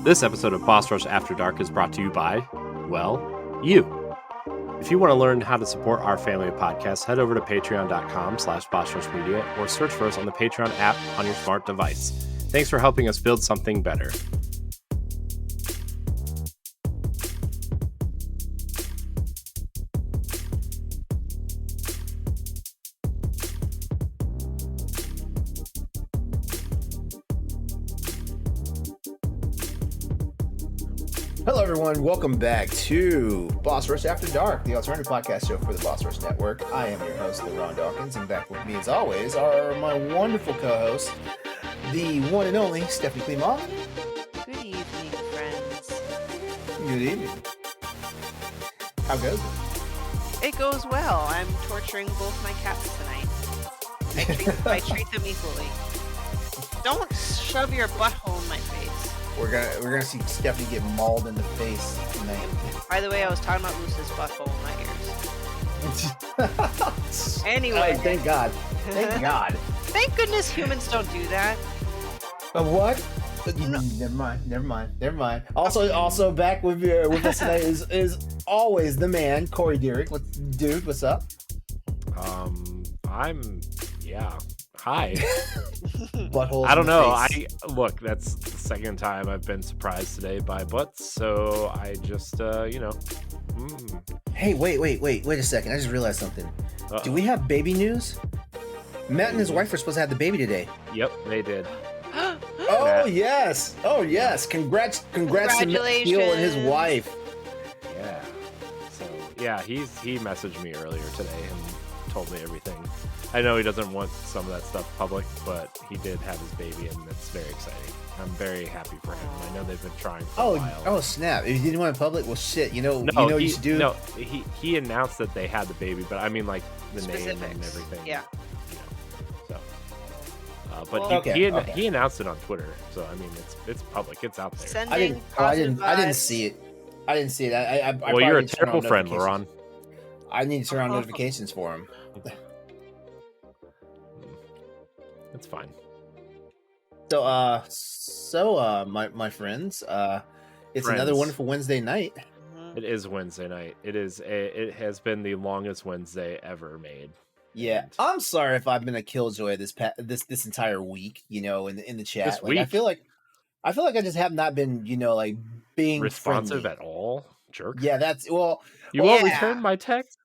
This episode of Boss Rush After Dark is brought to you by, well, you. If you want to learn how to support our family of podcasts, head over to patreon.com/bossrushmedia or search for us on the Patreon app on your smart device. Thanks for helping us build something better. Hello, everyone. Welcome back to Boss Rush After Dark, the alternative podcast show for the Boss Rush Network. I am your host, LeRon Dawkins, and back with me, as always, are my wonderful co-hosts, the one and only Stephanie Klima. Good evening, friends. Good evening. How goes it? It goes well. I'm torturing both my cats tonight. I treat them equally. Don't shove your butthole in my face. We're gonna see Stephanie get mauled in the face tonight. By the way, I was talking about Luce's butthole in my ears. Anyway. Oh, thank God. Thank God. Thank goodness humans don't do that. What? No. Never mind. Also back with us tonight is always the man, Corey Derrick. What's up? Hi. Buttholes. I don't know. Look, that's the second time I've been surprised today by butts, so I just, Hey, wait a second. I just realized something. Uh-oh. Do we have baby news? Matt and his wife are supposed to have the baby today. Yep, they did. Oh, yes. Congrats to Matt Steele and his wife. Yeah. So, yeah, he messaged me earlier today and told me everything. I know he doesn't want some of that stuff public, but he did have his baby, and it's very exciting. I'm very happy for him. I know they've been trying for a while. Oh, snap. If you didn't want it public, well, shit. You know what you should do? No, he announced that they had the baby, but I mean, like, the name and everything. Yeah. So, but he announced it on Twitter, so I mean, it's public. It's out there. I didn't see it. I didn't see it. I well, you're a terrible friend, LeRon. I need to turn on notifications for him. It's fine. So, my friends, it's another wonderful Wednesday night. It is Wednesday night. It has been the longest Wednesday ever made. Yeah, I'm sorry if I've been a killjoy this entire week. In the chat. This week? I feel like I just have not been, being responsive friendly at all. Jerk. Yeah, that's well. You won't return my text.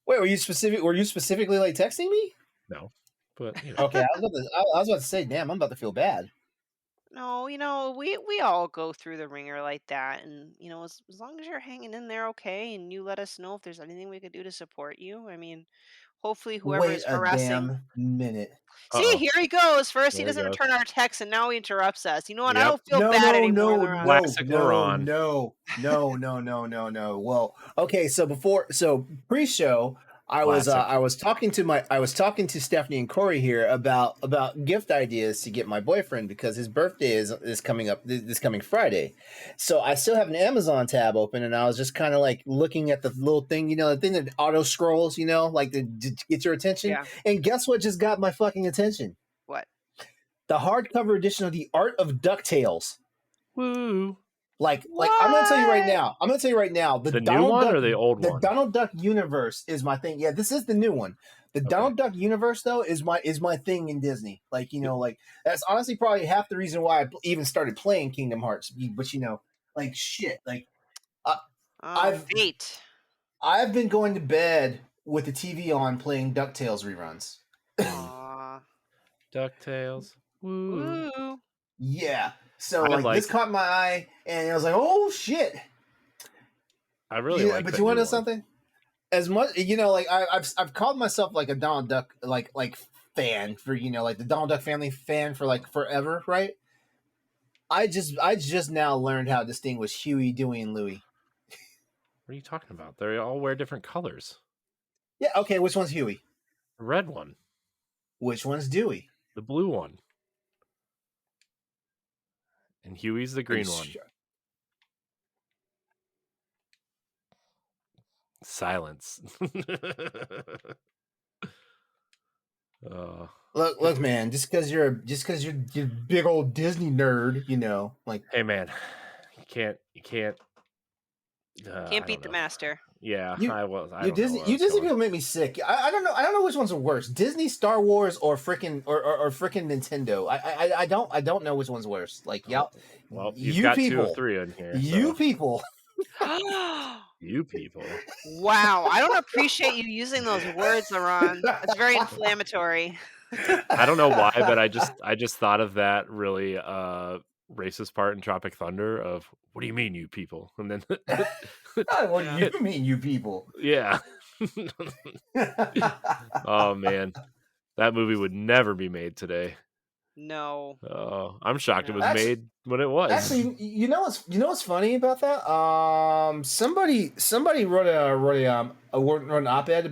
Wait, were you specifically like texting me? No, but okay. I was about to say, damn, I'm about to feel bad. No, we all go through the ringer like that, and as long as you're hanging in there, okay, and you let us know if there's anything we could do to support you. I mean, hopefully whoever is harassing. Damn minute. See, here he goes. First, he doesn't return our text, and now he interrupts us. You know what? Yep. I don't feel bad anymore. No. Well, okay. So pre-show, I was talking to Stephanie and Corey here about gift ideas to get my boyfriend because his birthday is coming up this coming Friday. So I still have an Amazon tab open, and I was just kind of like looking at the little thing, the thing that auto scrolls, like to get your attention. Yeah. And guess what just got my fucking attention? What? The hardcover edition of The Art of DuckTales. Woo. Like I'm gonna tell you right now. The new one or the old one? The Donald Duck universe is my thing. Yeah, this is the new one. The Donald Duck universe though is my thing in Disney. Like that's honestly probably half the reason why I even started playing Kingdom Hearts. But shit. Like I've been going to bed with the TV on playing DuckTales reruns. Aww. DuckTales. Woo. Woo. Yeah. So this caught my eye, and I was like, "Oh shit!" I really like. But you want to know something? As much I've called myself like a Donald Duck like fan for like the Donald Duck family fan for like forever, right? I just now learned how to distinguish Huey, Dewey, and Louie. What are you talking about? They all wear different colors. Yeah. Okay. Which one's Huey? The red one. Which one's Dewey? The blue one. And Huey's the green one. Silence. look, man. You're a big old Disney nerd, like. Hey, man, you can't. Can't I don't beat the know. master. Yeah, You I don't know where I You was Disney going. people make me sick. I don't know which ones are worse, Disney, Star Wars, or freaking or freaking Nintendo. I don't know which one's worse. Like Oh, y'all, well, you've you got two of people, three in here, you so people. you people. Wow, I don't appreciate you using those words, LeRon. That's very inflammatory. I don't know why, but I just thought of that really racist part in Tropic Thunder of what do you mean you people? And then What do Yeah. you mean, you people? yeah. Oh man, that movie would never be made today. No. Oh, I'm shocked it was No. actually, made when it was. you know what's funny about that? Somebody wrote an op-ed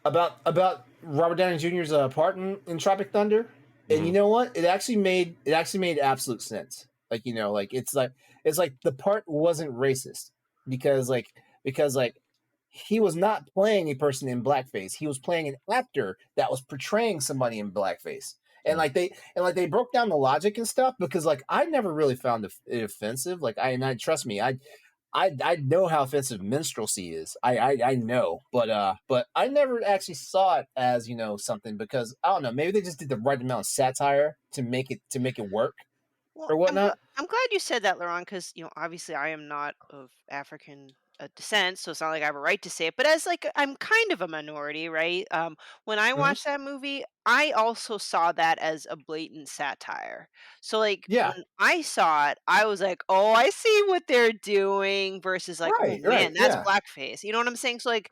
about Robert Downey Jr.'s part in Tropic Thunder, and you Mhm. know what? It actually made absolute sense. Like it's like the part wasn't racist because he was not playing a person in blackface. He was playing an actor that was portraying somebody in blackface. And Mm. they broke down the logic and stuff because I never really found it offensive. I trust me, I know how offensive minstrelsy is. I know, but I never actually saw it as something because I don't know. Maybe they just did the right amount of satire to make it work Well, or whatnot. I'm glad you said that, Laurent, because obviously I am not of African descent, so it's not like I have a right to say it. But as like I'm kind of a minority, right? When I Hmm. watched that movie, I also saw that as a blatant satire. So like Yeah. when I saw it, I was like, "Oh, I see what they're doing," versus like, "Oh Right. man, Right. that's Yeah. blackface." You know what I'm saying? So like.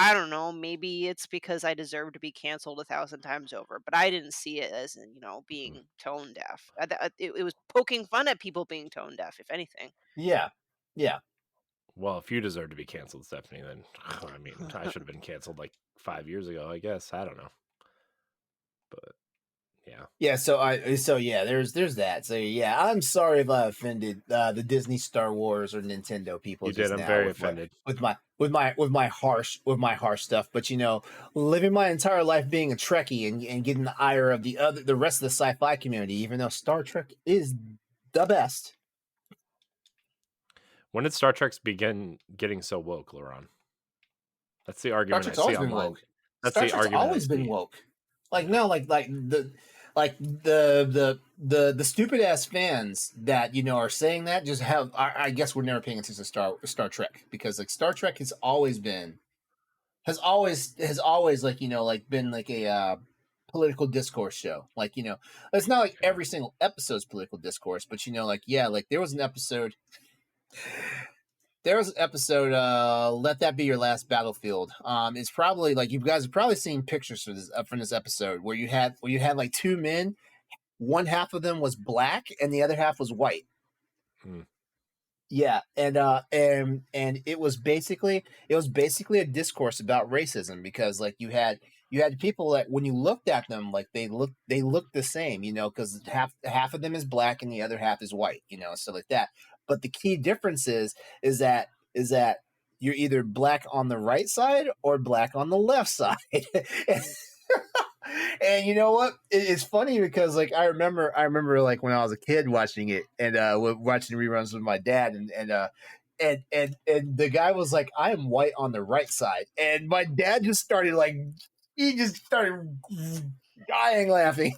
I don't know. Maybe it's because I deserve to be canceled 1,000 times over, but I didn't see it as being tone deaf. It was poking fun at people being tone deaf, if anything. Yeah. Yeah. Well, if you deserve to be canceled, Stephanie, then I mean, I should have been canceled like 5 years ago. I guess I don't know, but yeah, Yeah, so there's that. So yeah, I'm sorry if I offended the Disney, Star Wars, or Nintendo people you did. just I'm now very with offended. my harsh stuff. But living my entire life being a Trekkie and getting the ire of the rest of the sci-fi community, even though Star Trek is the best. When did Star Trek begin getting so woke, Laurent? That's the Star argument I Trek's see always been online. woke. That's Star the Trek's argument I always been see. woke. Like Yeah, no, the stupid ass fans that are saying that just have I guess we're never paying attention to Star Trek because like Star Trek has always like been like a political discourse show. It's not like yeah. every single episode's political discourse, but like yeah, like there was an episode, Let That Be Your Last Battlefield. It's probably like you guys have probably seen pictures for this from this episode where you had like two men. One half of them was black and the other half was white. Hmm. Yeah, and it was basically a discourse about racism because like you had people that when you looked at them like they looked the same, because half of them is black and the other half is white, so like that. But the key difference is that you're either black on the right side or black on the left side. And you know what? It's funny because like I remember like when I was a kid watching it and watching reruns with my dad and the guy was like, "I am white on the right side," and my dad just started dying laughing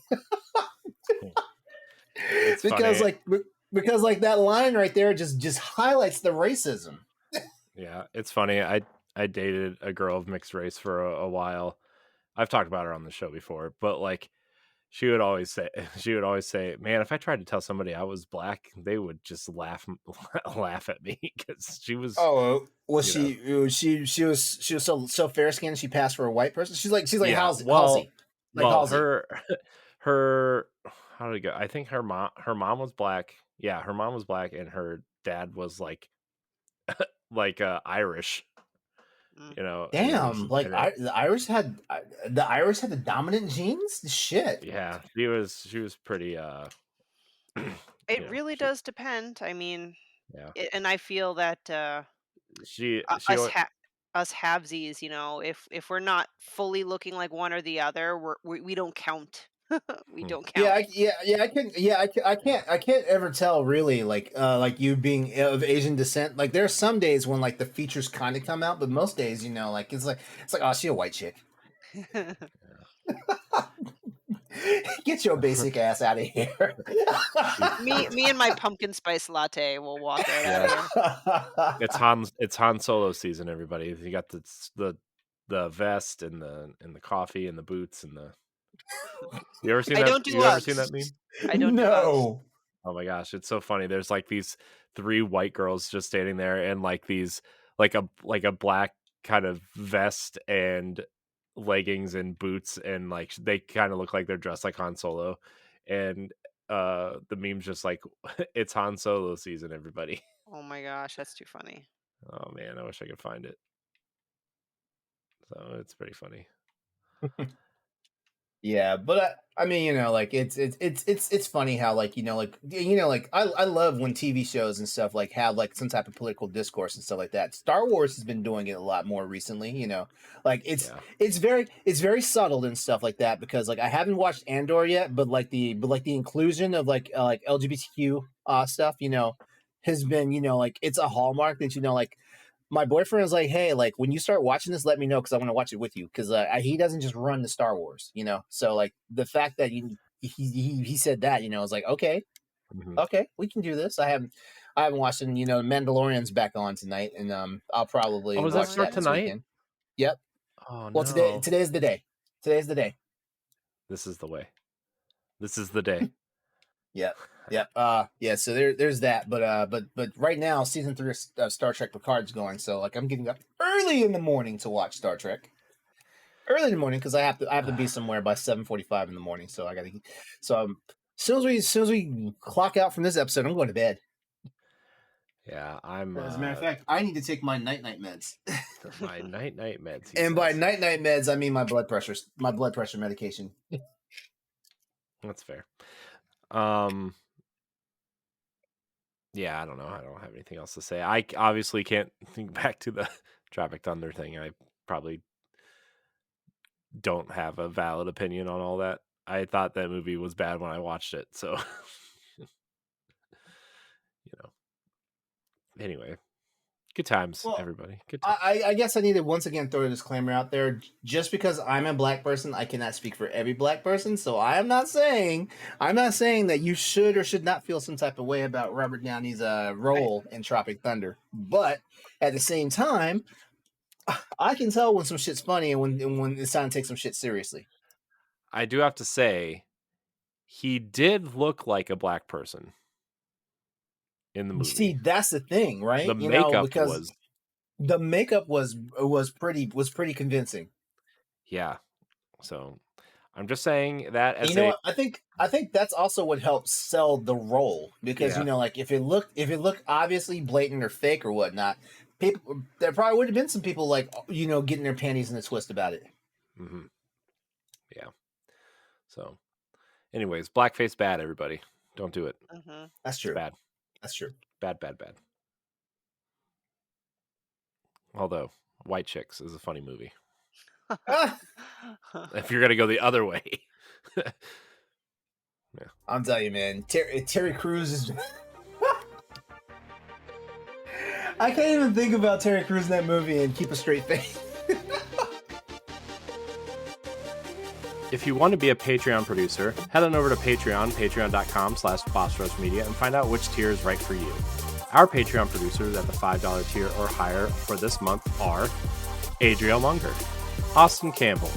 It's because funny. like because like that line right there just highlights the racism. Yeah, it's funny. I dated a girl of mixed race for a while. I've talked about her on the show before, but like she would always say, "Man, if I tried to tell somebody I was black, they would just laugh at me because she was, Oh, was you know, she was so fair skinned she passed for a white person? She's like yeah. Halsey, like Well, Halsey. her how did it go? I think her mom was black. Yeah, her mom was black, and her dad was like Irish, Mm. and Damn, like the Irish had the dominant genes. Shit. yeah, she was pretty It really she does depend. I mean, yeah and I feel that she us al- us halvesies, if we're not fully looking like one or the other, we don't count. We Hmm. don't count. I can't ever tell really, like you being of Asian descent. Like there's some days when like the features kind of come out, but most days, like it's like, oh, she a white chick. Get your basic ass out of here. Me and my pumpkin spice latte will walk right out of Yeah. here. It's Han Solo season, everybody. You got the vest and the coffee and the boots and the. You ever seen I that? don't do You ever seen that Uggs. meme? I don't do Uggs. No. Oh my gosh, it's so funny. There's like these 3 white girls just standing there and like these like a black kind of vest and leggings and boots, and like they kind of look like they're dressed like Han Solo. And the meme's just like it's Han Solo season, everybody. Oh my gosh, that's too funny. Oh man, I wish I could find it. So it's pretty funny. Yeah, but I mean, like it's funny how like like I love when TV shows and stuff like have like some type of political discourse and stuff like that. Star Wars has been doing it a lot more recently. Like Yeah. it's very subtle and stuff like that because like I haven't watched Andor yet, but like the inclusion of like LGBTQ stuff, has been like it's a hallmark that like my boyfriend was like, "Hey, like when you start watching this, let me know because I want to watch it with you." Because he doesn't just run the Star Wars, So like the fact that he said that, I was like, okay, Mhm. okay, we can do this. I haven't watched it. And, Mandalorian's back on tonight, and I'll probably Oh, does that watch start that this tonight? weekend. Yep. Oh Well, no. today's the day. Today's the day. This is the way. This is the day. Yep. Yep. Yeah. So there's that. But right now, season 3 of Star Trek Picard's going. So like, I'm getting up early in the morning to watch Star Trek. Early in the morning because I have to be somewhere by 7:45 in the morning. So I got to. So as soon as we clock out from this episode, I'm going to bed. Yeah, I'm. As a matter of fact, I need to take my night meds. My night meds. And by night meds, I mean my blood pressure medication. That's fair. Yeah, I don't know. I don't have anything else to say. I obviously can't think back to the Tropic Thunder thing. I probably don't have a valid opinion on all that. I thought that movie was bad when I watched it. So, anyway, good times, Well, everybody. Good times. I guess I need to once again throw a disclaimer out there. Just because I'm a black person, I cannot speak for every black person. So I'm not saying that you should or should not feel some type of way about Robert Downey's role in Tropic Thunder. But at the same time, I can tell when some shit's funny and when it's time to take some shit seriously. I do have to say, he did look like a black person in the movie. See, that's the thing, right? The makeup because the makeup was pretty convincing. Yeah. So I'm just saying that as what? I think that's also what helps sell the role because like if it looked obviously blatant or fake or whatnot, people there probably would have been some people like getting their panties in a twist about it. Mm-hmm. Yeah. So, anyways, blackface bad. Everybody, don't do it. Mm-hmm. That's true. It's bad. That's true. Bad. Although White Chicks is a funny movie. If you're gonna go the other way. Yeah. I'm telling you, man. Terry Crews is. I can't even think about Terry Crews in that movie and keep a straight face. If you want to be a Patreon producer, head on over to patreon.com/BossRushMedia and find out which tier is right for you. Our Patreon producers at the $5 tier or higher for this month are Adriel Munger, Austin Campbell,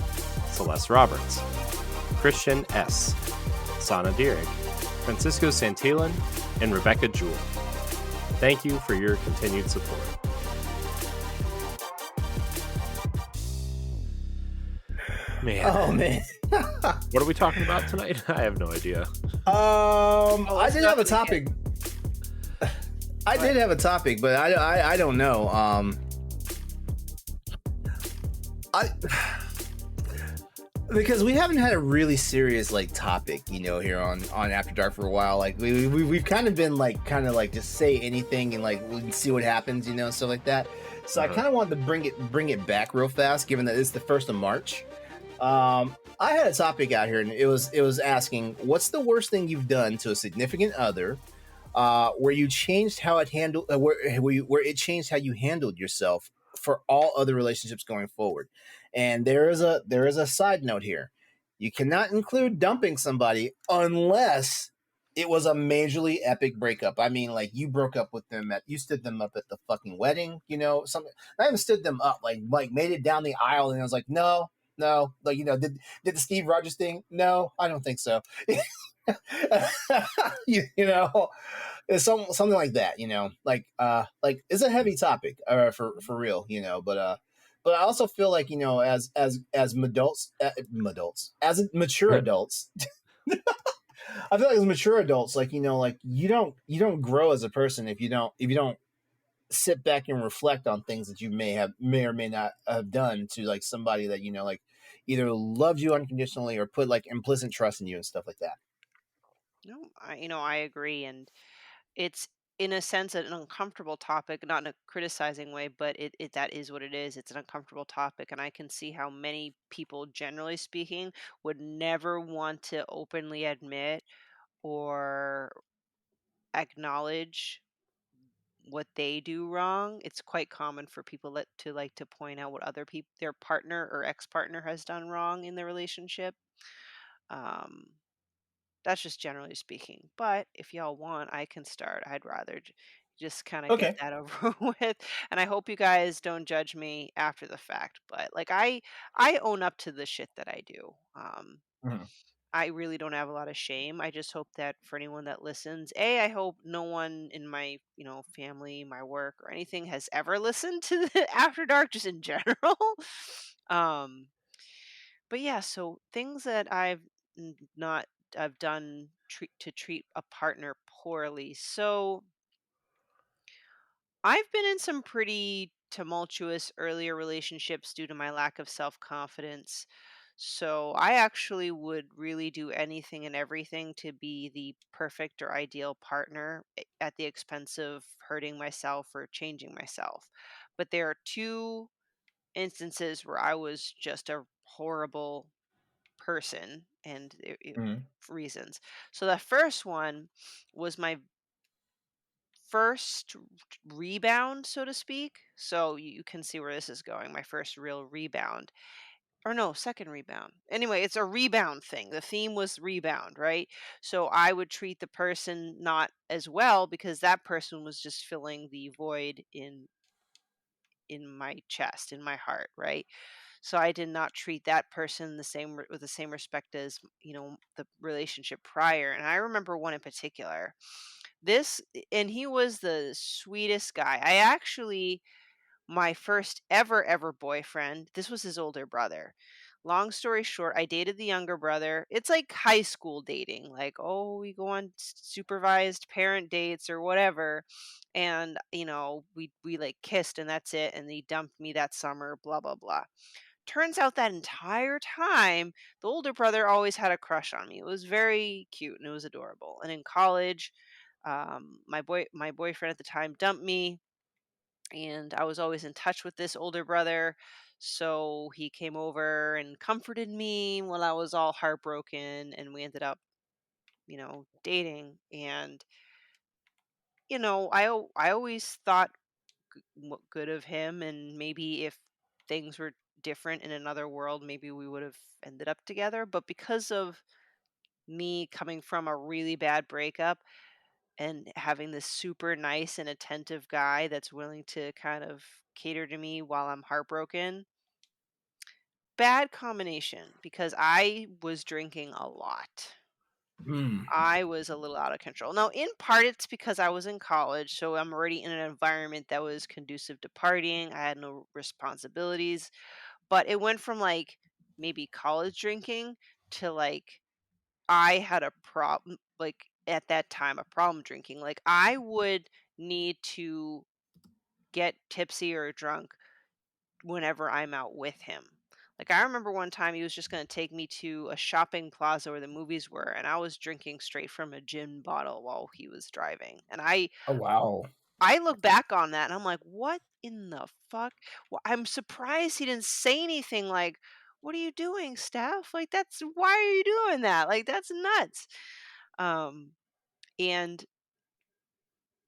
Celeste Roberts, Christian S., Sana Dierig, Francisco Santillan, and Rebecca Jewell. Thank you for your continued support. Man. Oh man. What are we talking about tonight? I have no idea. I did have a topic. I did have a topic, but I don't know. because we haven't had a really serious like topic, here on After Dark for a while. Like we've kind of been like just say anything and like we see what happens, stuff like that. So I Uh-huh. kind of wanted to bring it back real fast, given that it's the 1st of March. I had a topic out here, and it was asking, what's the worst thing you've done to a significant other, where you changed how it handled, where it changed how you handled yourself for all other relationships going forward. And there is a side note here. You cannot include dumping somebody unless it was a majorly epic breakup. I mean, like you broke up with them you stood them up at the fucking wedding, something. I even stood them up, like made it down the aisle, and I was like, no, no, like did the Steve Rogers thing? No, I don't think so. you know, it's something like that. Like it's a heavy topic, for real. But I also feel like as adults, as mature adults, I feel like as mature adults, like you don't grow as a person if you don't sit back and reflect on things that you may or may not have done to like somebody that like either loved you unconditionally or put like implicit trust in you and stuff like that. No, I agree, and it's in a sense an uncomfortable topic, not in a criticizing way, but it that is what it is. It's an uncomfortable topic, and I can see how many people, generally speaking, would never want to openly admit or acknowledge what they do wrong. It's quite common for people to like to point out what other people, their partner or ex-partner, has done wrong in the relationship. Um, that's just generally speaking. But if y'all want, I can start. I'd rather just kind of get Okay. that over with. And I hope you guys don't judge me after the fact. But like I own up to the shit that I do. Mhm. I really don't have a lot of shame. I just hope that for anyone that listens, A, I hope no one in my, family, my work, or anything has ever listened to the After Dark, just in general. um, but yeah, so things that not I've done to treat a partner poorly. So I've been in some pretty tumultuous earlier relationships due to my lack of self confidence. So I actually would really do anything and everything to be the perfect or ideal partner, at the expense of hurting myself or changing myself. But there are two instances where I was just a horrible person, and Mhm. for reasons. So the first one was my first rebound, so to speak. So you can see where this is going. My first real rebound. Or no, second rebound. Anyway, it's a rebound thing. The theme was rebound, right? So I would treat the person not as well because that person was just filling the void in my chest, in my heart, right? So I did not treat that person with the same respect as, the relationship prior. And I remember one in particular. And he was the sweetest guy. My first ever boyfriend, this was his older brother. Long story short, I dated the younger brother. It's like high school dating. Like, oh, we go on supervised parent dates or whatever. And, we like kissed and that's it. And he dumped me that summer, blah, blah, blah. Turns out that entire time, the older brother always had a crush on me. It was very cute and it was adorable. And in college, my boyfriend at the time dumped me, and I was always in touch with this older brother. So he came over and comforted me when I was all heartbroken, and we ended up, dating. And I always thought good of him, and maybe if things were different in another world, maybe we would have ended up together. But because of me coming from a really bad breakup and having this super nice and attentive guy that's willing to kind of cater to me while I'm heartbroken, bad combination because I was drinking a lot. Mm. I was a little out of control. Now, in part, it's because I was in college, so I'm already in an environment that was conducive to partying. I had no responsibilities, but it went from like maybe college drinking to like I had a problem, like at that time, a problem drinking. Like I would need to get tipsy or drunk whenever I'm out with him. Like, I remember one time he was just gonna take me to a shopping plaza where the movies were, and I was drinking straight from a gin bottle while he was driving. And Oh wow. I look back on that and I'm like, "What in the fuck?" Well, I'm surprised he didn't say anything like, "What are you doing, Steph? Like, that's why are you doing that? Like, that's nuts." Um, and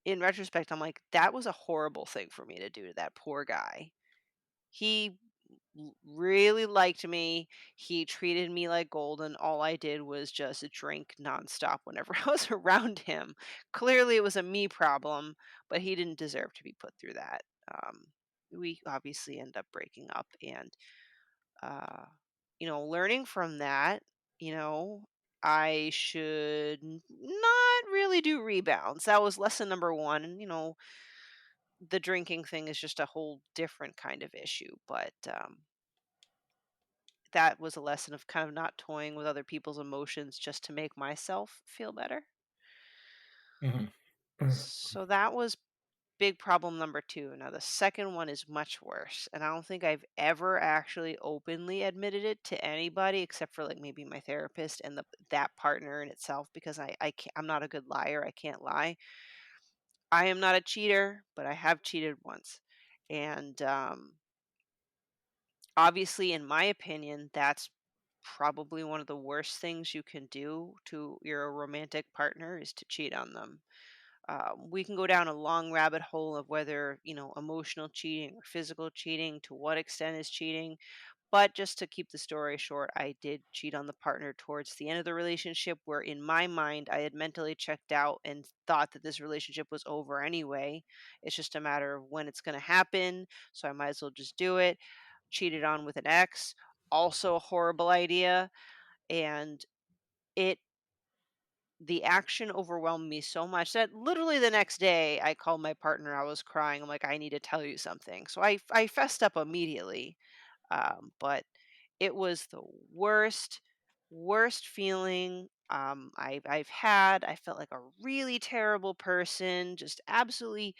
in retrospect, I'm like, "That was a horrible thing for me to do to that poor guy." He really liked me. He treated me like gold, and all I did was just drink nonstop whenever I was around him. Clearly, it was a me problem, but he didn't deserve to be put through that. We obviously end up breaking up, and uh, learning from that, you know, I should not really do rebounds. That was lesson number one. And the drinking thing is just a whole different kind of issue, but that was a lesson of kind of not toying with other people's emotions just to make myself feel better. Mhm. So that was big problem number 2. Now the second one is much worse, and I don't think I've ever actually openly admitted it to anybody except for like maybe my therapist and that partner in itself, because I'm not a good liar. I can't lie. I am not a cheater, but I have cheated once. And obviously, in my opinion, that's probably one of the worst things you can do to your romantic partner is to cheat on them. We can go down a long rabbit hole of whether, emotional cheating or physical cheating, to what extent is cheating. But just to keep the story short, I did cheat on the partner towards the end of the relationship, where in my mind, I had mentally checked out and thought that this relationship was over anyway. It's just a matter of when it's going to happen. So I might as well just do it. Cheated on with an ex, also a horrible idea. And it the action overwhelmed me so much that literally the next day I called my partner. I was crying. I'm like, I need to tell you something. So I fessed up immediately. But it was the worst feeling I've had. I felt like a really terrible person, just absolutely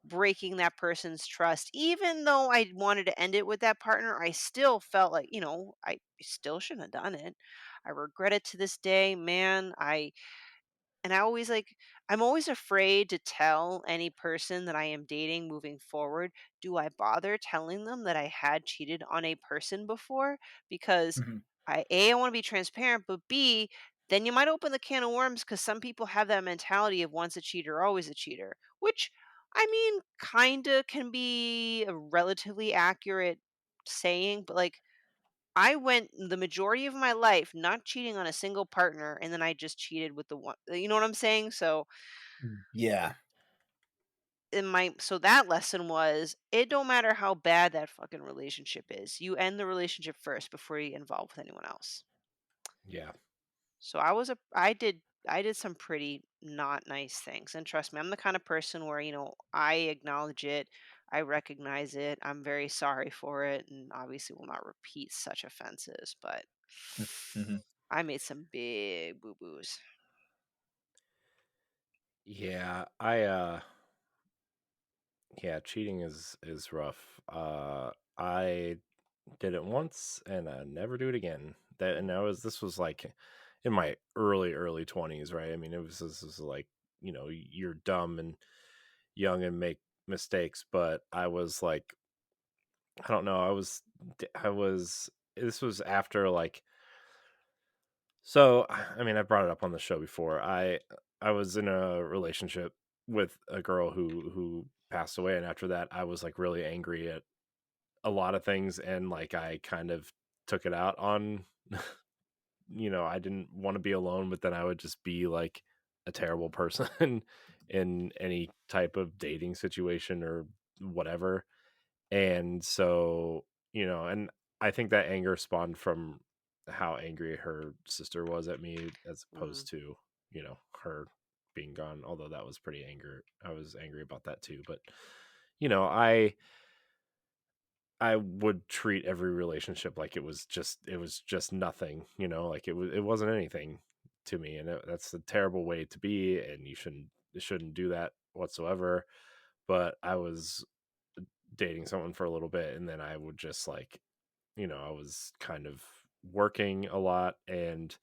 breaking that person's trust. Even though I wanted to end it with that partner, I still felt like, I still shouldn't have done it. I regret it to this day, man. I always I'm always afraid to tell any person that I am dating moving forward. Do I bother telling them that I had cheated on a person before? Because Mhm. I want to be transparent, but B, then you might open the can of worms because some people have that mentality of once a cheater, always a cheater, which I mean, kinda can be a relatively accurate saying, but I went the majority of my life not cheating on a single partner, and then I just cheated with the one. You know what I'm saying? So Yeah. that lesson was, it don't matter how bad that fucking relationship is. You end the relationship first before you get involved with anyone else. Yeah. So I did some pretty not nice things. And trust me, I'm the kind of person where, I acknowledge it, I recognize it, I'm very sorry for it, and obviously will not repeat such offenses, but Mhm. I made some big boo-boos. Yeah. Yeah, cheating is rough. I did it once and I never do it again. This was like in my early 20s, right? I mean, this was like, you're dumb and young and make mistakes, but I was like, I don't know, I was this was after like, so I mean, I brought it up on the show before. I was in a relationship with a girl who passed away, and after that I was like really angry at a lot of things, and like I kind of took it out on I didn't want to be alone, but then I would just be like a terrible person in any type of dating situation or whatever. And so, and I think that anger spawned from how angry her sister was at me as Mm, opposed to, her being gone, although that was pretty anger. I was angry about that too, but you know, I I would treat every relationship like it was just nothing, like it wasn't anything to me, and that's a terrible way to be, and you shouldn't do that whatsoever. But I was dating someone for a little bit, and then I would just like I was kind of working a lot and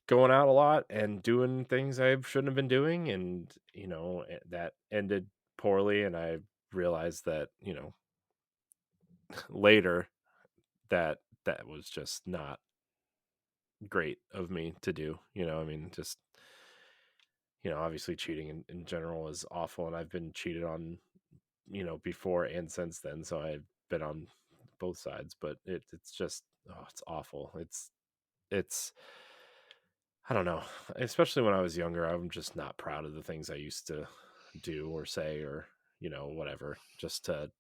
going out a lot and doing things I shouldn't have been doing. And, that ended poorly. And I realized that, later that that was just not great of me to do. I mean, just, obviously cheating in general is awful. And I've been cheated on, before and since then. So I've been on both sides, but it's just, oh, it's awful. It's, I don't know. Especially when I was younger, I'm just not proud of the things I used to do or say or, whatever. Just to,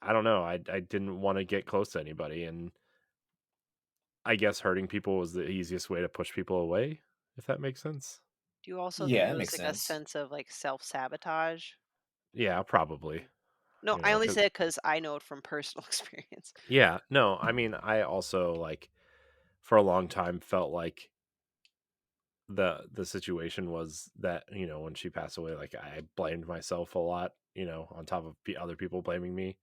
I don't know. I didn't want to get close to anybody. And I guess hurting people was the easiest way to push people away, if that makes sense. Do you also think Yeah, it that was makes like a sense. sense of like self-sabotage? Yeah, probably. No, I only 'Cause say it because I know it from personal experience. yeah, no, I mean, I also like for a long time felt like the situation was that, when she passed away, like I blamed myself a lot, on top of other people blaming me,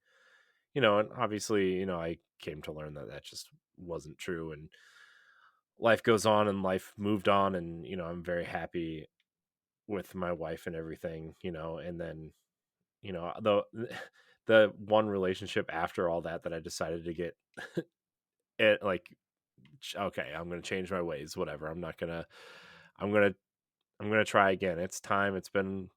and obviously, I came to learn that that just wasn't true. And life goes on and life moved on. And, I'm very happy with my wife and everything, and then, the the one relationship after all that I decided to get it like okay, I'm gonna change my ways, whatever. I'm gonna I'm gonna try again. It's time. It's been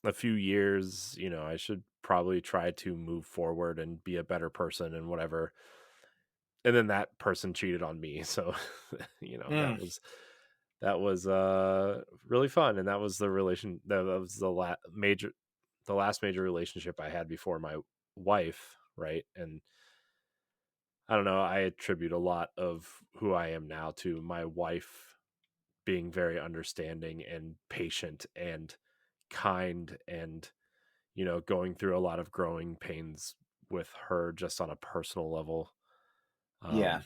a few years. I should probably try to move forward and be a better person and whatever. And then that person cheated on me, so Mm, that was really fun. And that was that was the last major relationship I had before my wife, right? And I don't know, I attribute a lot of who I am now to my wife being very understanding and patient and kind and, going through a lot of growing pains with her just on a personal level. yeah, Um,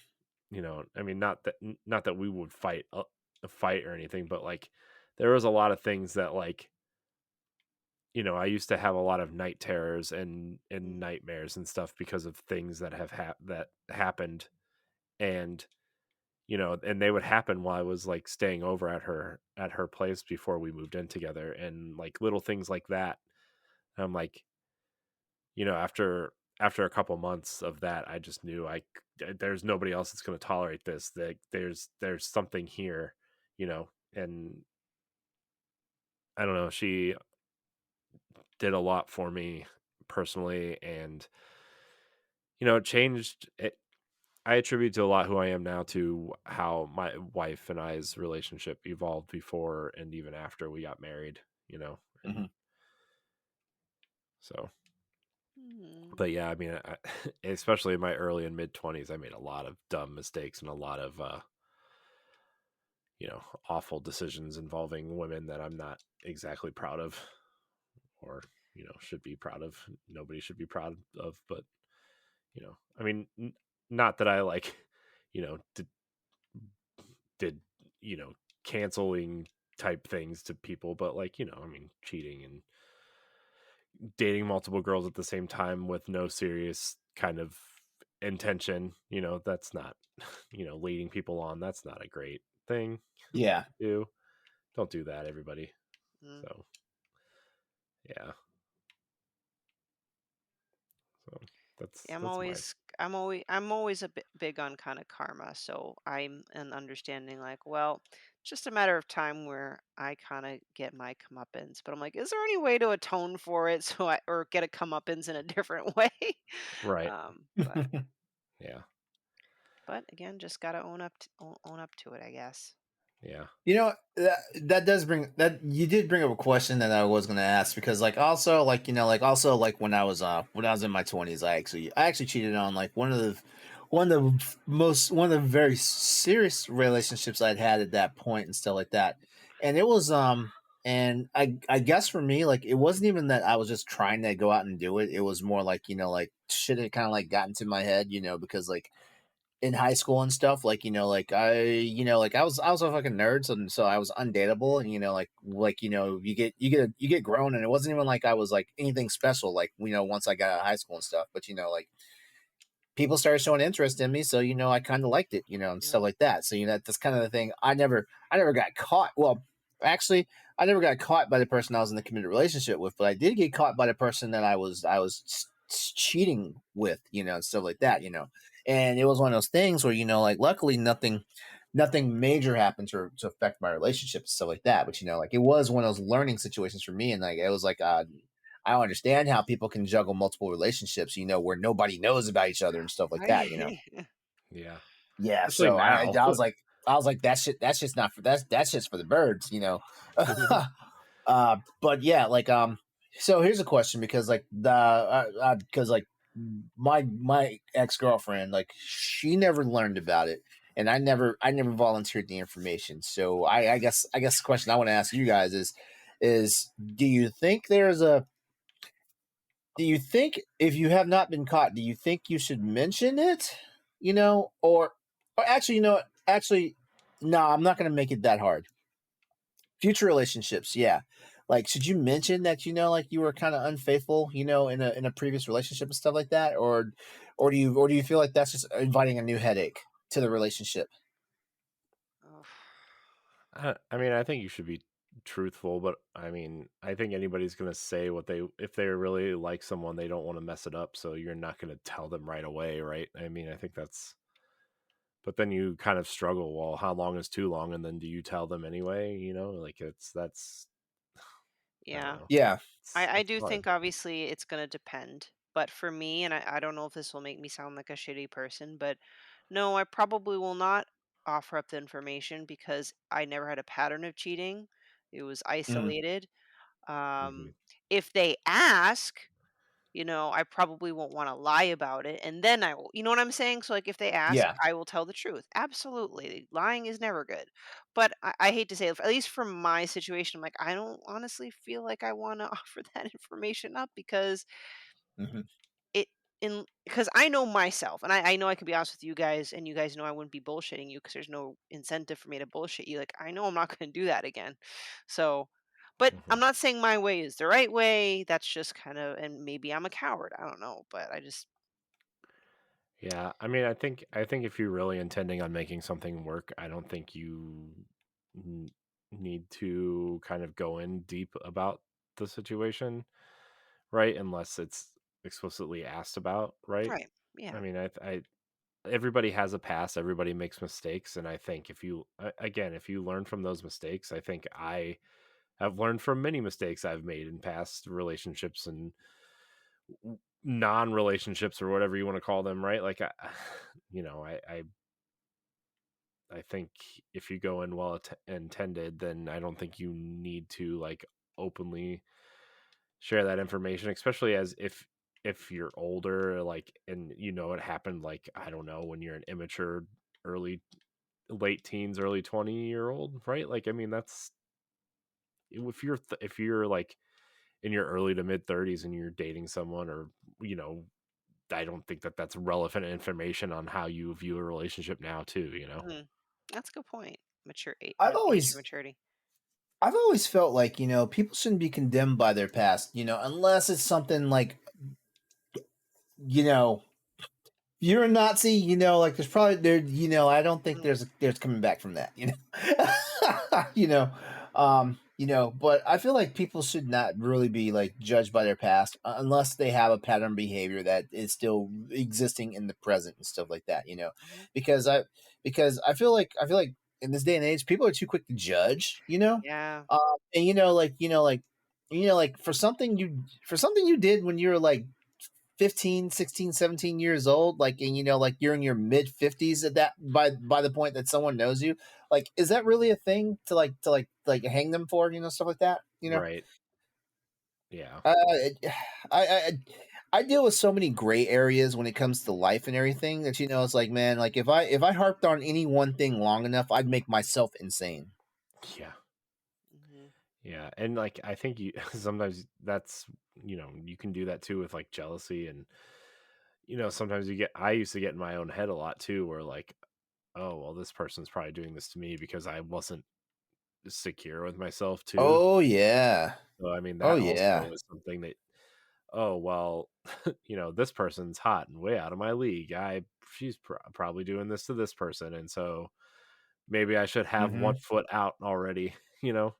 I mean, not that we would fight a fight or anything, but like there was a lot of things that like, I used to have a lot of night terrors and Mm. nightmares and stuff because of things that that happened. And and they would happen while I was like staying over at her place before we moved in together, and like little things like that. I'm like, after a couple months of that, I just knew there's nobody else that's going to tolerate this. That there's something here, and I don't know. She did a lot for me personally, and it changed it. I attribute to a lot who I am now to how my wife and I's relationship evolved before and even after we got married, and hmm so, Hmm. but yeah, I mean, especially in my early and mid 20s, I made a lot of dumb mistakes and a lot of, awful decisions involving women that I'm not exactly proud of or, should be proud of. Nobody should be proud of, but, I mean, not that I like, did did canceling type things to people, but like I mean cheating and dating multiple girls at the same time with no serious kind of intention, that's not leading people on, that's not a great thing yeah. to do. Don't do that, everybody. Mm. So yeah, so Yeah, that's my I'm always a bit big on kind of karma. So I'm an understanding like, well, just a matter of time where I kind of get my comeuppance. But I'm like, is there any way to atone for it so I or get a comeuppance in a different way? right. But Yeah, again, just gotta own up to it, I guess. yeah. You know that does bring that you did bring up a question that I was going to ask because like also like also like when I was in my 20s I actually cheated on like one of the very serious relationships I'd had at that point and stuff like that. And it was and I guess for me like it wasn't even that I was just trying to go out and do it. It was more like like shit had kind of like gotten to my head, because like in high school and stuff, like like like I was a fucking nerd, so I was undateable, and you get grown, and it wasn't even like I was like anything special, like once I got out of high school and stuff, but like people started showing interest in me, so I kind of liked it, and stuff Yeah. like that. So that's kind of the thing. I never got caught. Well, actually, I never got caught by the person I was in the committed relationship with, but I did get caught by the person that I was cheating with, and stuff like that. And it was one of those things where like luckily nothing major happened to affect my relationship and stuff like that. But like it was one of those learning situations for me, and like it was like I don't understand how people can juggle multiple relationships, where nobody knows about each other and stuff like that. Right. Yeah. Yeah, Especially so now. I was like that's just not for that's just for the birds. But yeah, like so here's a question because like the because like my ex-girlfriend, like she never learned about it, and I never volunteered the information. So I guess the question I want to ask you guys is do you think if you have not been caught, do you think you should mention it? Or actually, actually, no, I'm not going to make it that hard. Future relationships, yeah. Like, should you mention that like you were kind of unfaithful, in a previous relationship and stuff like that, or do you feel like that's just inviting a new headache to the relationship? Oh, I mean, I think you should be truthful, but I mean, I think anybody's gonna say what if they really like someone, they don't want to mess it up, so you're not gonna tell them right away, right? I mean, I think that's. But then you kind of struggle. Well, how long is too long? And then do you tell them anyway? Like that's. I don't yeah. know. Yeah. I It's do hard. think obviously it's going to depend. But for me, and I don't know if this will make me sound like a shitty person, but no, I probably will not offer up the information because I never had a pattern of cheating. It was Mm, isolated. Hmm. Um, if they ask, I probably won't want to lie about it. And then I will, you know what I'm saying? So, like, if they ask, yeah. I will tell the truth. Absolutely. Lying is never good. But I hate to say it, at least for my situation, I'm like, I don't honestly feel like I want to offer that information up because Hmm. it, because I know myself and I know I can be honest with you guys and you guys know I wouldn't be bullshitting you because there's no incentive for me to bullshit you. Like, I know I'm not going to do that again. So, but Hmm. I'm not saying my way is the right way. That's just kind of, and maybe I'm a coward. I don't know, but I just, Yeah, I mean, I think if you're really intending on making something work, I don't think you n- need to kind of go in deep about the situation, right? Unless it's explicitly asked about, right? right. I Yeah. mean, everybody has a past, everybody makes mistakes, and I think again, if you learn from those mistakes, I think I have learned from many mistakes I've made in past relationships and non-relationships or whatever you want to call them, right? Like you know, I think if you go in well intended, then I don't think you need to like openly share that information, especially as if you're older, like, and it happened, like, I don't know, when you're an immature early late teens, early 20-year-old, right? Like, I mean, that's if you're like in your early to mid 30s and you're dating someone, or you know I don't think that that's relevant information on how you view a relationship now too. Mhm. That's a good point. Mature I've age of always maturity. I've always felt like people shouldn't be condemned by their past, unless it's something like you know you're a Nazi, like there's probably there, I don't think Mhm. there's coming back from that, you know, but I feel like people should not really be like judged by their past unless they have a pattern behavior that is still existing in the present and stuff like that, Mhm. because I feel like in this day and age, people are too quick to judge, Yeah. and like for something you did when you were like 15, 16, 17 years old, like, and like you're in your mid 50s at that by the point that someone knows you, like, is that really a thing to hang them for, stuff like that. Right. Yeah. uh, I, I I deal with so many gray areas when it comes to life and everything that it's like, man, like if I harped on any one thing long enough, I'd make myself insane. Yeah. Mhm. Yeah, and like I think you sometimes that's you can do that too with like jealousy, and sometimes I used to get in my own head a lot too, where like, oh well, this person's probably doing this to me because I wasn't secure with myself too. Oh yeah. So I mean Oh that yeah. also is something that oh well, this person's hot and way out of my league. She's probably doing this to this person, and so maybe I should have one Hmm. foot out already. You know,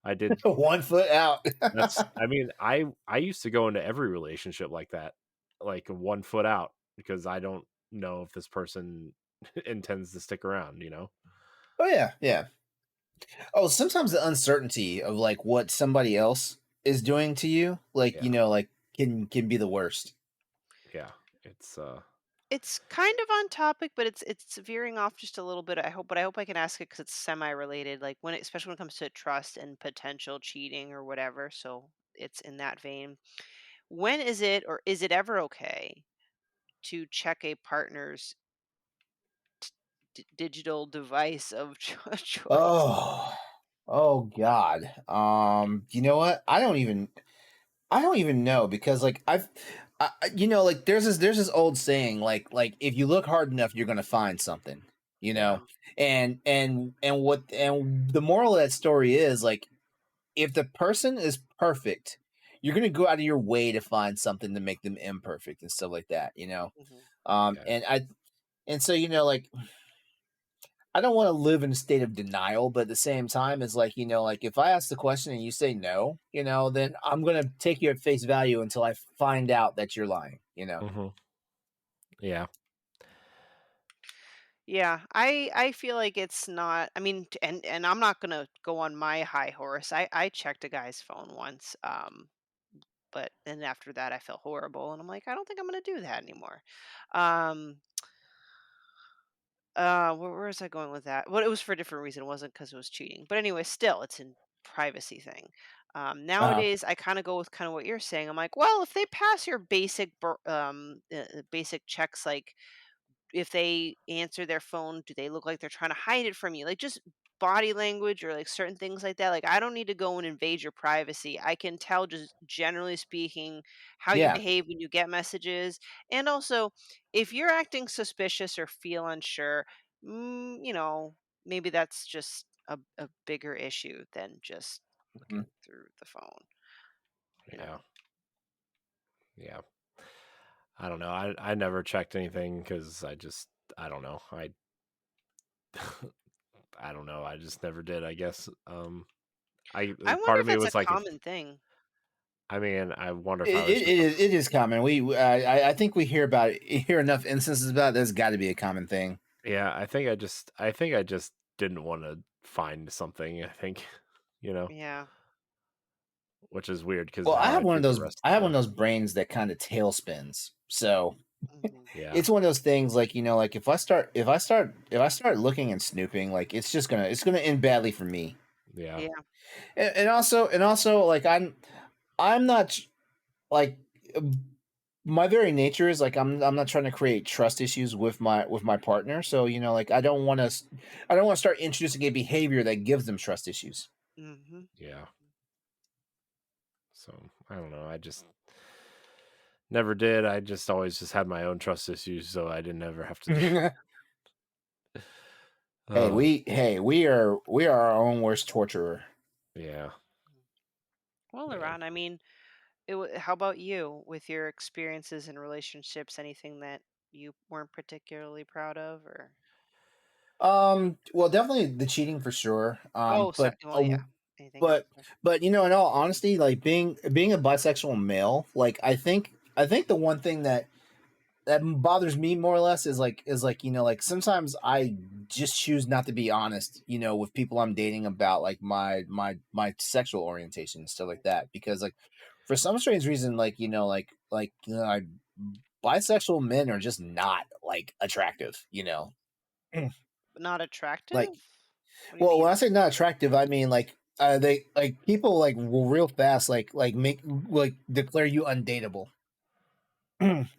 I did. 1 foot out. That's. I mean, I used to go into every relationship like that, like 1 foot out, because I don't know if this person intends to stick around. Oh yeah, yeah. Oh, sometimes the uncertainty of like what somebody else is doing to you, like Yeah, like can be the worst. yeah. It's It's kind of on topic, but it's veering off just a little bit. I hope I can ask it because it's semi-related. Like especially when it comes to trust and potential cheating or whatever. So it's in that vein. When is it, or is it ever okay to check a partner's digital device of choice? Oh, oh God. You know what? I don't even know because like like there's this old saying like if you look hard enough you're gonna find something, you yeah, know, and the moral of that story is like if the person is perfect, you're gonna go out of your way to find something to make them imperfect and stuff like that, you know. Mhm. yeah, And so like I don't want to live in a state of denial, but at the same time, it's like, like if I ask the question and you say no, then I'm going to take you at face value until I find out that you're lying. hmm yeah, Yeah, I feel like it's not. I mean, and I'm not gonna go on my high horse. I checked a guy's phone once, but then after that I felt horrible, and I'm like, I don't think I'm gonna do that anymore. Um, where was I going with that? Well, it was for a different reason. It wasn't because it was cheating. But anyway, still, it's a privacy thing. Uh, Nowadays, I kind of go with kind of what you're saying. I'm like, well, if they pass your basic checks, like if they answer their phone, do they look like they're trying to hide it from you? Like just body language or like certain things like that. Like I don't need to go and invade your privacy. I can tell just generally speaking how you yeah. behave when you get messages. And also, if you're acting suspicious or feel unsure, maybe that's just a bigger issue than just Mhm. looking through the phone, you yeah, know. yeah. I don't know. I never checked anything because I don't know. I don't know. I just never did. I guess. I I wonder part of if me that's a was like, if common thing. I mean, I wonder if It, I was it, just it, a is, it is common. I think we hear enough instances about it. There's got to be a common thing. yeah. I think I just didn't want to find something. I think, you know, Yeah. which is weird because Well, how I treat the rest I of have one the of those brains that kind of tail spins. So Hmm. yeah, it's one of those things like like if I start looking and snooping, like it's gonna end badly for me. yeah, Yeah. And also like I'm not like my very nature is like I'm not trying to create trust issues with my partner. So like I don't want to start introducing a behavior that gives them trust issues. Hmm. yeah. So I don't know. I just never did. I just always just had my own trust issues, so I didn't ever have to do. Hey, Oh, we are our own worst torturer. yeah, Well, yeah. Iran, I mean, how about you with your experiences in relationships? Anything that you weren't particularly proud of, or Well, definitely the cheating for sure. oh, sorry, well, yeah, anything else? But in all honesty, like being a bisexual male, like I think the one thing that bothers me more or less is like like sometimes I just choose not to be honest, with people I'm dating about like my sexual orientation and stuff like that because like for some strange reason like bisexual men are just not like attractive. Not attractive? Like What do you well, when mean? I say not attractive, I mean like they like people like will real fast like make like declare you undateable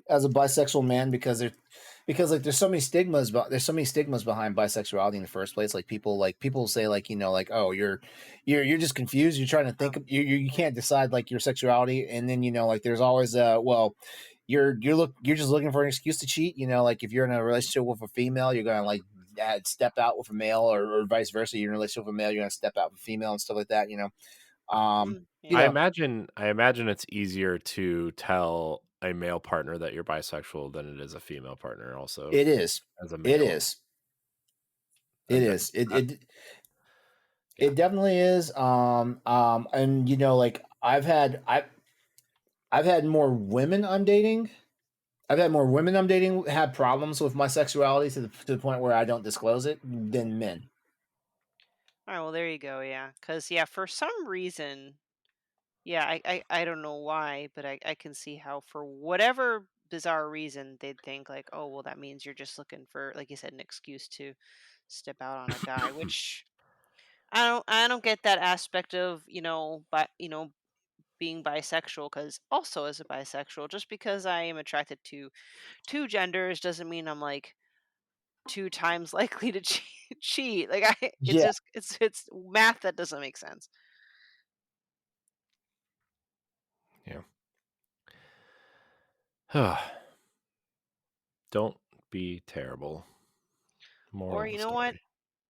as a bisexual man because like there's so many stigmas behind bisexuality in the first place. Like people say like like oh you're just confused. You're trying to Oh, think you yeah. can't decide like your sexuality, and then like there's always well you're just looking for an excuse to cheat. Like if you're in a relationship with a female, you're gonna like step out with a male, or vice versa. You're in a relationship with a male, you're gonna step out with a female and stuff like that. You Yeah. I know, imagine I imagine it's easier to tell a male partner that you're bisexual than it is a female partner also it is. as a It male. is. It And is. I yeah. It definitely is. And like I've had more women I'm dating. I've had more women I'm dating have problems with my sexuality to the point where I don't disclose it than men. All right, well, there you go. Yeah. Because, yeah, for some reason, yeah, I don't know why, but I can see how, for whatever bizarre reason, they'd think, like, oh, well, that means you're just looking for, like you said, an excuse to step out on a guy, which I don't get that aspect of, but, being bisexual, because also as a bisexual, just because I am attracted to two genders doesn't mean I'm like two times likely to cheat. Like, it's Yeah. just it's math that doesn't make sense. Yeah. Don't be terrible. Moral Or of the you know what? story.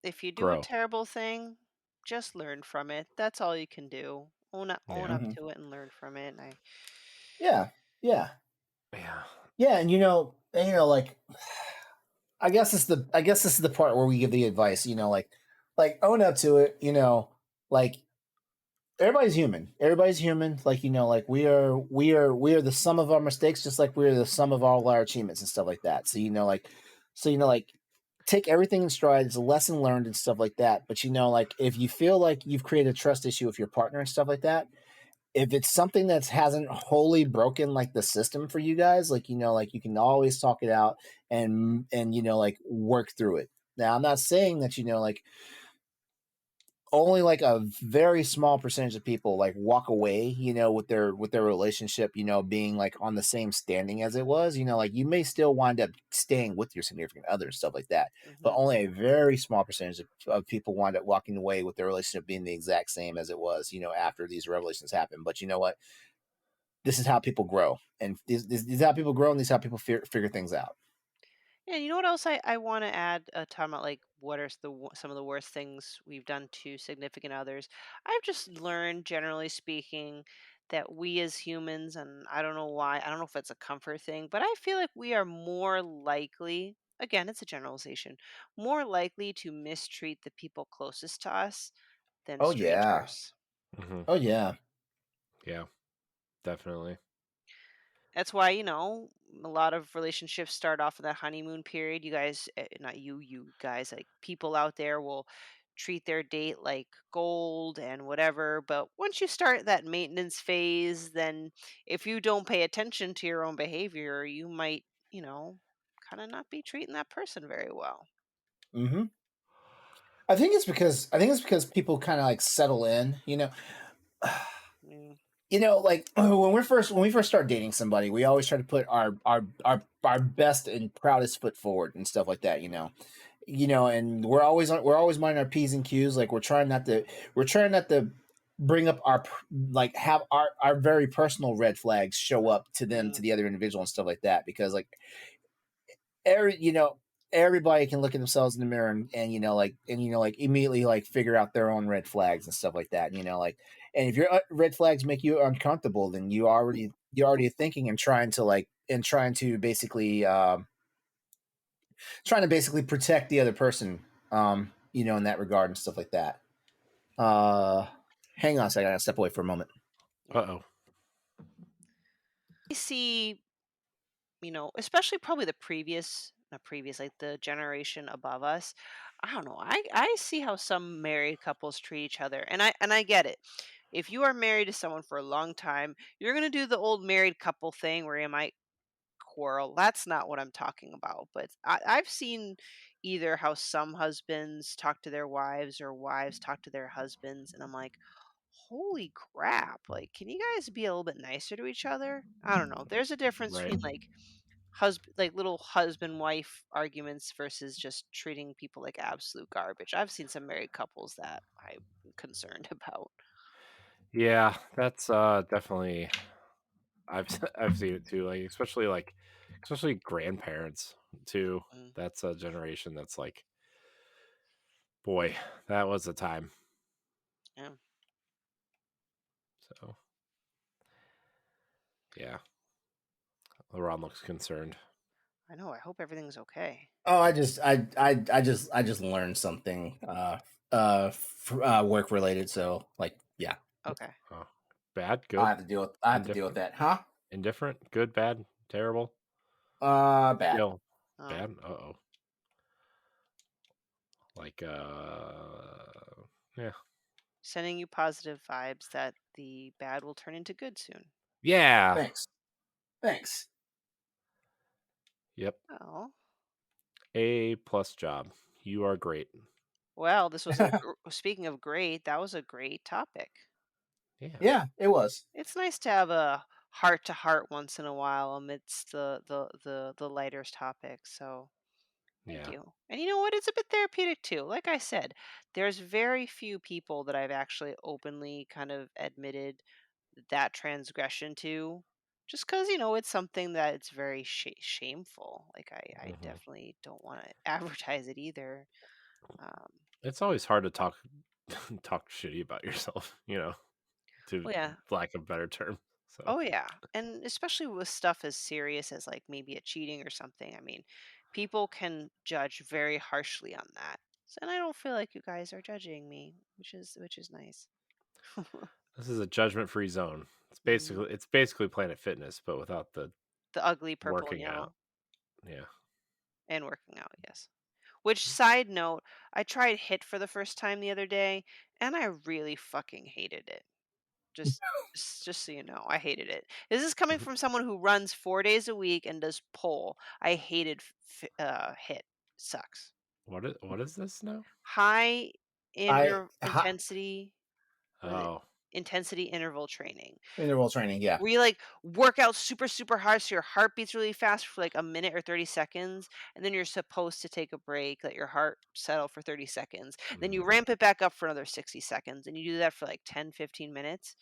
If you do a Grow. terrible thing, just learn from it. That's all you can do. Own up Hmm. to it and learn from it. And I Yeah. Yeah. Yeah. Yeah. Like I guess this is the part where we give the advice. Like own up to it. Like everybody's human. Everybody's human. Like like we are the sum of our mistakes, just like we're the sum of all our achievements and stuff like that. So take everything in stride. It's a lesson learned and stuff like that. But like if you feel like you've created a trust issue with your partner and stuff like that, if it's something that hasn't wholly broken like the system for you guys, like you can always talk it out and like work through it. Now I'm not saying that like only like a very small percentage of people like walk away with their relationship being like on the same standing as it was. Like you may still wind up staying with your significant other and stuff like that, but hmm only a very small percentage of people wind up walking away with their relationship being the exact same as it was after these revelations happen. But you know what, this is how people grow, and this is how people grow, and this is how people figure things out. Yeah, you know what else I want to add, talking about, like, what are some of the worst things we've done to significant others. I've just learned, generally speaking, that we as humans, and I don't know why, I don't know if it's a comfort thing, but I feel like we are more likely, again, it's a generalization, more likely to mistreat the people closest to us than Oh yeah. strangers. Hmm. Oh yeah. Yeah. Definitely. That's why, a lot of relationships start off in that honeymoon period. You guys, not you guys, like, people out there will treat their date like gold and whatever. But once you start that maintenance phase, then if you don't pay attention to your own behavior, you might, kind of not be treating that person very well. Hmm. I think it's because people kind of like settle in. Mm, Like when we first start dating somebody, we always try to put our best and proudest foot forward and stuff like that. And we're always minding our p's and q's. Like we're trying not to bring up like have our very personal red flags show up to them, to mm. the other individual and stuff like that, because like every everybody can look at themselves in the mirror and immediately like figure out their own red flags and stuff like that. And if your red flags make you uncomfortable, then you're already thinking and trying to basically protect the other person, in that regard and stuff like that. uh Hang on a second, I gotta step away for a moment. Yeah. Uh-oh. I see, especially probably the not previous, like the generation above us. I don't know. I see how some married couples treat each other. And I get it. If you are married to someone for a long time, you're going to do the old married couple thing where you might quarrel. That's not what I'm talking about. But I've seen either how some husbands talk to their wives or wives talk to their husbands, and I'm like, holy crap, like, can you guys be a little bit nicer to each other? I don't know. There's a difference Right. between, like, like little husband wife arguments versus just treating people like absolute garbage. I've seen some married couples that I'm concerned about. Yeah, that's definitely I've seen it too, especially grandparents too. Mm, That's a generation that's like, boy, that was a time. yeah. So, yeah, LeRon looks concerned. I know. I hope everything's okay. Oh, I just learned something work related. So like, yeah. Okay. Oh, bad, good, I have to deal with that, huh? indifferent, good, bad, terrible. Bad. Yo, Oh. bad. Uh-oh. Like, yeah. Sending you positive vibes that the bad will turn into good soon. Yeah. Thanks. Yep. Oh. A+ job. You are great. Well, this was speaking of great, that was a great topic. Yeah. Yeah, it was. It's nice to have a heart to heart once in a while amidst the lighter topics. So thank Yeah. you. And you know what? It's a bit therapeutic too. Like I said, there's very few people that I've actually openly kind of admitted that transgression to. Just because, it's something that it's very shameful. Like, I Hmm. definitely don't want to advertise it either. Um, It's always hard to talk shitty about yourself, to well, yeah. lack of a better term. So Oh, yeah. And especially with stuff as serious as like maybe a cheating or something. I mean, people can judge very harshly on that. And I don't feel like you guys are judging me, which is nice. this is a judgment-free zone. It's Mhm. basically Planet Fitness, but without the The ugly purple and working out. yellow Yeah. and working out, yes. Which, side note, I tried HIT for the first time the other day, and I really fucking hated it. Just, just so you know, I hated it. This is coming from someone who runs 4 days a week and does pole. I hated HIT. Sucks. What is this now? High I ha, intensity. What is it? Oh. Intensity interval training. interval training. Yeah. Where you like work out super, super hard so your heart beats really fast for like a minute or 30 seconds. And then you're supposed to take a break, let your heart settle for 30 seconds. Then you Mhm. ramp it back up for another 60 seconds. And you do that for like 10, 15 minutes.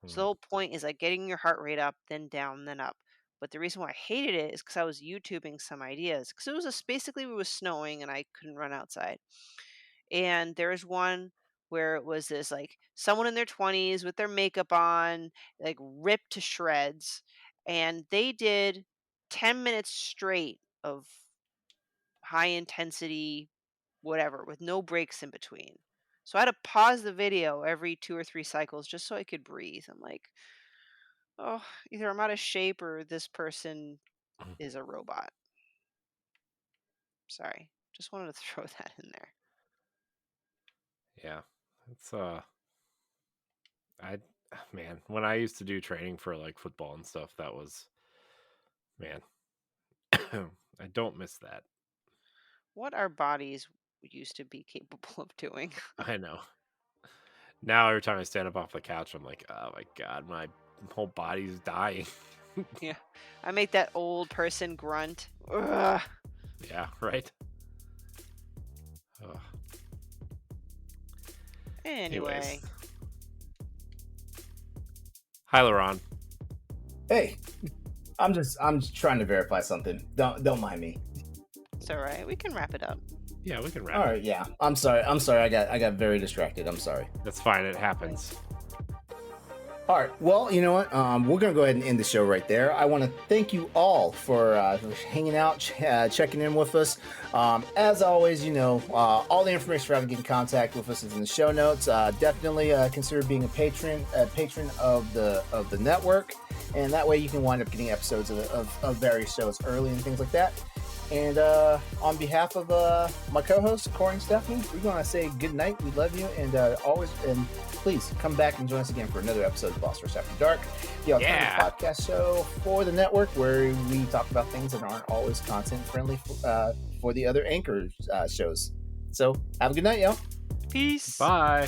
So the Mhm. whole point is like getting your heart rate up, then down, then up. But the reason why I hated it is because I was YouTubing some ideas. Because basically it was snowing and I couldn't run outside. And there was one where it was this like someone in their 20s with their makeup on, like ripped to shreds, and they did 10 minutes straight of high intensity whatever with no breaks in between. So I had to pause the video every 2 or 3 cycles just so I could breathe. I'm like, oh, either I'm out of shape or this person is a robot. Sorry. Just wanted to throw that in there. Yeah. It's I man, when I used to do training for like football and stuff, that was, man, I don't miss that. What our bodies used to be capable of doing. I know. Now every time I stand up off the couch, I'm like, oh my god, my whole body's dying. Yeah. I make that old person grunt. Ugh. Yeah, right. Ugh. Anyways, Anyway, hi, LeRon. Hey, I'm just trying to verify something. Don't mind me. it's all right. We can wrap it up. Yeah, we can wrap. All right, yeah. I'm sorry. I got very distracted. I'm sorry. That's fine. It happens. All right. Well, you know what? We're gonna go ahead and end the show right there. I want to thank you all for hanging out, checking in with us. As always, all the information for how to get in contact with us is in the show notes. Definitely consider being a patron of the network, and that way you can wind up getting episodes of various shows early and things like that. And on behalf of my co-hosts, Corey and Stephanie, we're going to say good night. We love you. And please come back and join us again for another episode of Boss Rush After Dark, the alternative podcast show for the network, where we talk about things that aren't always content friendly for the other anchor shows. So have a good night, y'all. Peace. Bye.